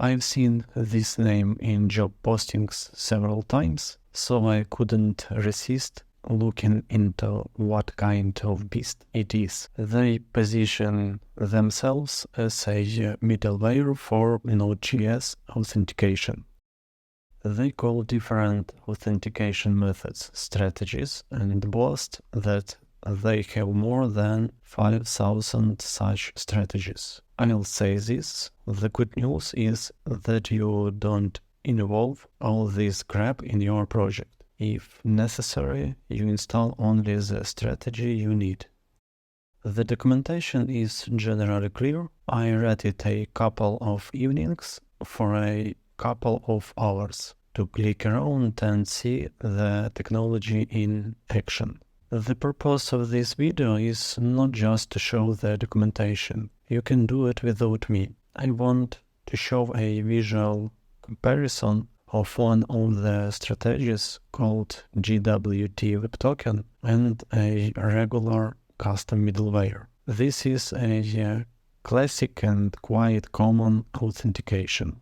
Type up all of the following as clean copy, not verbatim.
I've seen this name in job postings several times, so I couldn't resist looking into what kind of beast it is. They position themselves as a middleware for NodeJS authentication. They call different authentication methods strategies and boast that they have more than 5,000 such strategies. I'll say this, the good news is that you don't involve all this crap in your project. If necessary, you install only the strategy you need. The documentation is generally clear. I read it a couple of evenings for a couple of hours to click around and see the technology in action. The purpose of this video is not just to show the documentation. You can do it without me. I want to show a visual comparison of one of the strategies called GWT Web Token and a regular custom middleware. This is a classic and quite common authentication.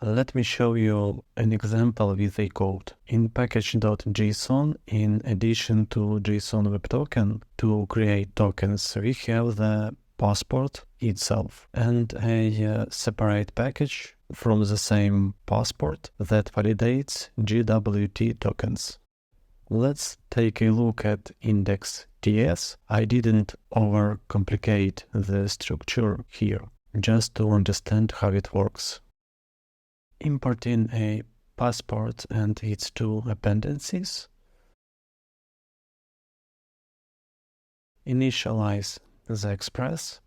Let me show you an example with a code. In package.json, in addition to JSON Web Token, to create tokens, we have the passport itself and a separate package from the same passport that validates GWT tokens. Let's take a look at index.ts. I didn't overcomplicate the structure here, just to understand how it works. Import in a passport and its two appendices. Initialize the express.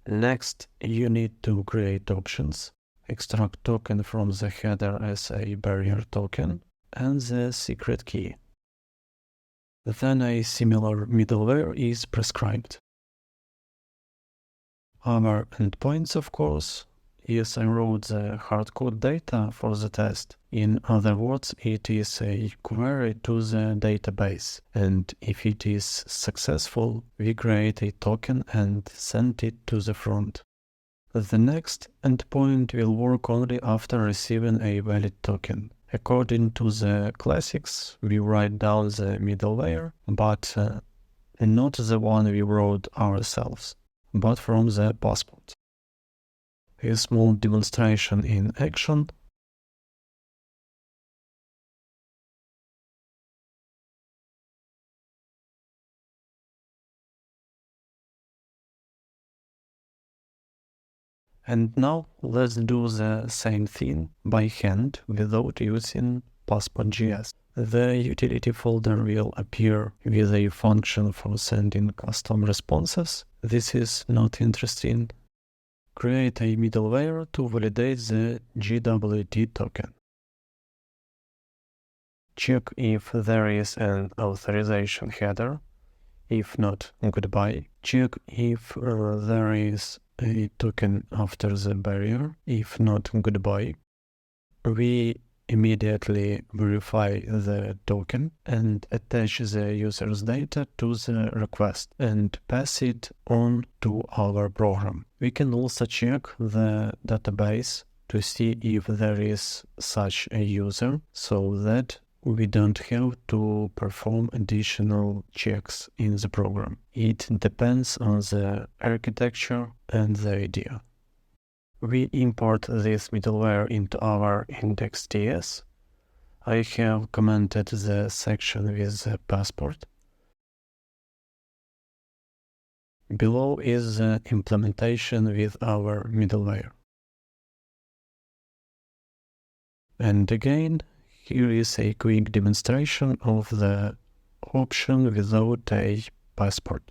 Next, you need to create options. Extract token from the header as a barrier token and the secret key. Then a similar middleware is prescribed. Our endpoints, of course. Yes, I wrote the hardcode data for the test. In other words, it is a query to the database, and if it is successful, we create a token and send it to the front. The next endpoint will work only after receiving a valid token. According to the classics, we write down the middleware, but not the one we wrote ourselves, but from the passport. A small demonstration in action. And now let's do the same thing by hand without using PassportJS. The utility folder will appear with a function for sending custom responses. This is not interesting. Create a middleware to validate the GWT token. Check if there is an authorization header. If not, goodbye. Check if there is a token after the barrier. If not, goodbye. We immediately verify the token and attach the user's data to the request and pass it on to our program. We can also check the database to see if there is such a user, so that we don't have to perform additional checks in the program. It depends on the architecture and the idea. We import this middleware into our index.ts. I have commented the section with the passport. Below is the implementation with our middleware. And again, here is a quick demonstration of the option without a passport.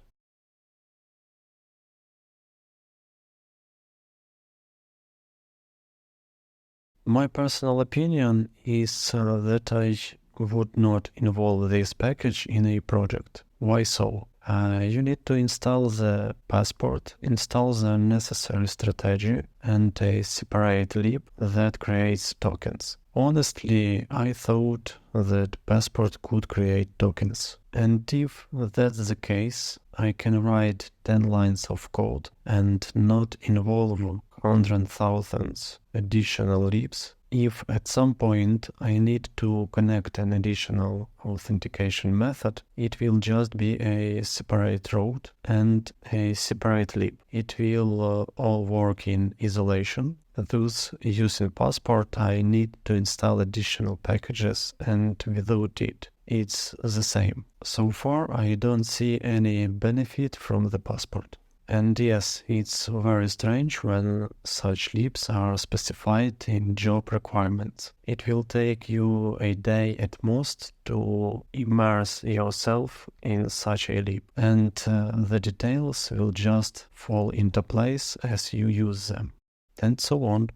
My personal opinion is that I would not involve this package in a project. Why so? You need to install the passport, install the necessary strategy, and a separate lib that creates tokens. Honestly, I thought that passport could create tokens. And if that's the case, I can write 10 lines of code and not involve 100,000 additional libs. If at some point I need to connect an additional authentication method, it will just be a separate route and a separate lib. It will all work in isolation. Thus, using Passport, I need to install additional packages, and without it, it's the same. So far, I don't see any benefit from the Passport. And yes, it's very strange when such libs are specified in job requirements. It will take you a day at most to immerse yourself in such a lib, and the details will just fall into place as you use them, and so on.